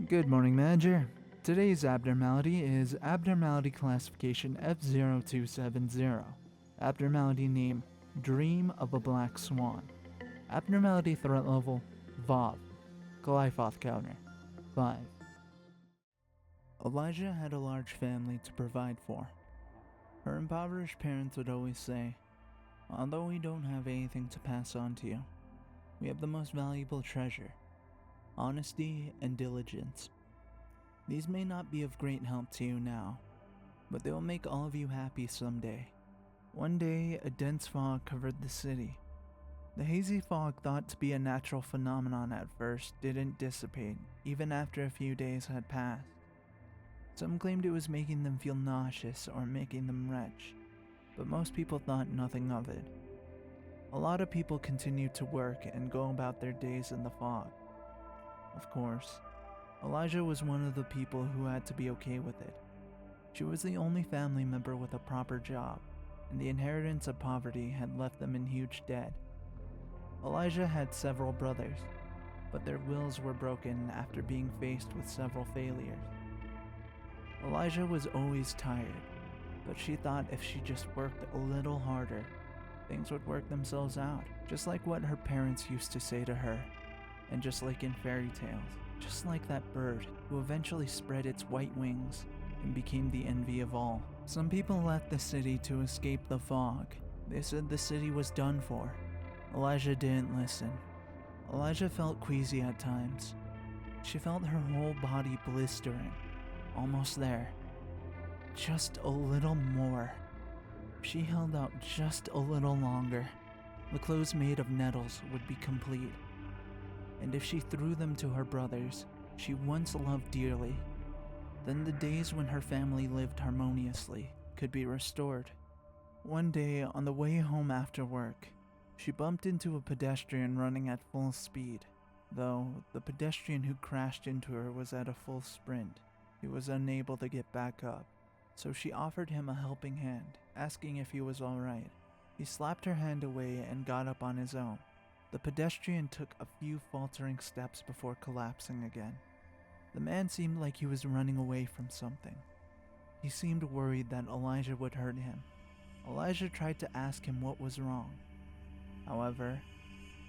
Good morning, Manager. Today's abnormality is Abnormality Classification F-02-70. Abnormality Name Dream of a Black Swan. Abnormality Threat Level WAW. Glyphoth Counter 5. Elijah had a large family to provide for. Her impoverished parents would always say, "Although we don't have anything to pass on to you, we have the most valuable treasure, honesty and diligence. These may not be of great help to you now, but they will make all of you happy someday." One day, a dense fog covered the city. The hazy fog, thought to be a natural phenomenon at first, didn't dissipate, even after a few days had passed. Some claimed it was making them feel nauseous or making them retch, but most people thought nothing of it. A lot of people continued to work and go about their days in the fog. Of course, Elijah was one of the people who had to be okay with it. She was the only family member with a proper job, and the inheritance of poverty had left them in huge debt. Elijah had several brothers, but their wills were broken after being faced with several failures. Elijah was always tired, but she thought if she just worked a little harder, things would work themselves out, just like what her parents used to say to her, and just like in fairy tales, just like that bird who eventually spread its white wings and became the envy of all. Some people left the city to escape the fog. They said the city was done for. Elijah didn't listen. Elijah felt queasy at times. She felt her whole body blistering. Almost there. Just a little more. She held out just a little longer. The clothes made of nettles would be complete. And if she threw them to her brothers, she once loved dearly, then the days when her family lived harmoniously could be restored. One day, on the way home after work, she bumped into a pedestrian running at full speed. Though the pedestrian who crashed into her was at a full sprint, he was unable to get back up, so she offered him a helping hand, asking if he was alright. He slapped her hand away and got up on his own. The pedestrian took a few faltering steps before collapsing again. The man seemed like he was running away from something. He seemed worried that Elijah would hurt him. Elijah tried to ask him what was wrong. However,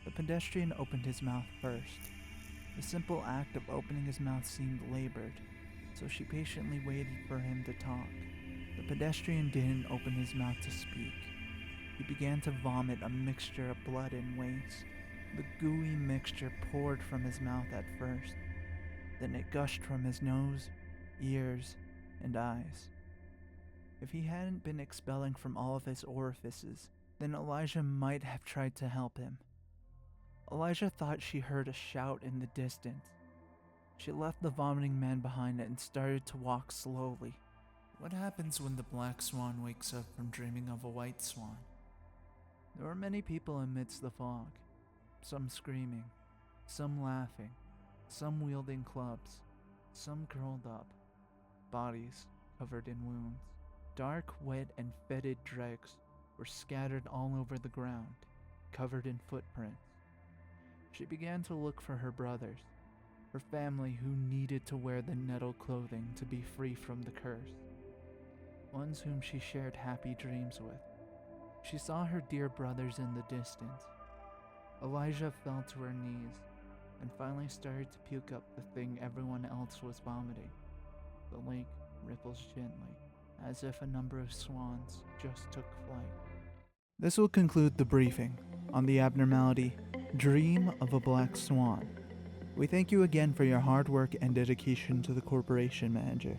the pedestrian opened his mouth first. The simple act of opening his mouth seemed labored, so she patiently waited for him to talk. The pedestrian didn't open his mouth to speak. He began to vomit a mixture of blood and waste. The gooey mixture poured from his mouth at first. Then it gushed from his nose, ears, and eyes. If he hadn't been expelling from all of his orifices, then Elijah might have tried to help him. Elijah thought she heard a shout in the distance. She left the vomiting man behind and started to walk slowly. What happens when the black swan wakes up from dreaming of a white swan? There were many people amidst the fog, some screaming, some laughing, some wielding clubs, some curled up, bodies covered in wounds. Dark, wet, and fetid dregs were scattered all over the ground, covered in footprints. She began to look for her brothers, her family who needed to wear the nettle clothing to be free from the curse, ones whom she shared happy dreams with. She saw her dear brothers in the distance. Elijah fell to her knees and finally started to puke up the thing everyone else was vomiting. The lake ripples gently, as if a number of swans just took flight. This will conclude the briefing on the abnormality Dream of a Black Swan. We thank you again for your hard work and dedication to the corporation, Manager,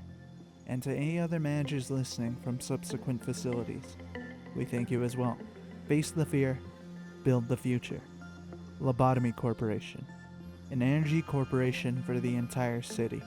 and to any other managers listening from subsequent facilities. We thank you as well. Face the fear, build the future. Lobotomy Corporation, an energy corporation for the entire city.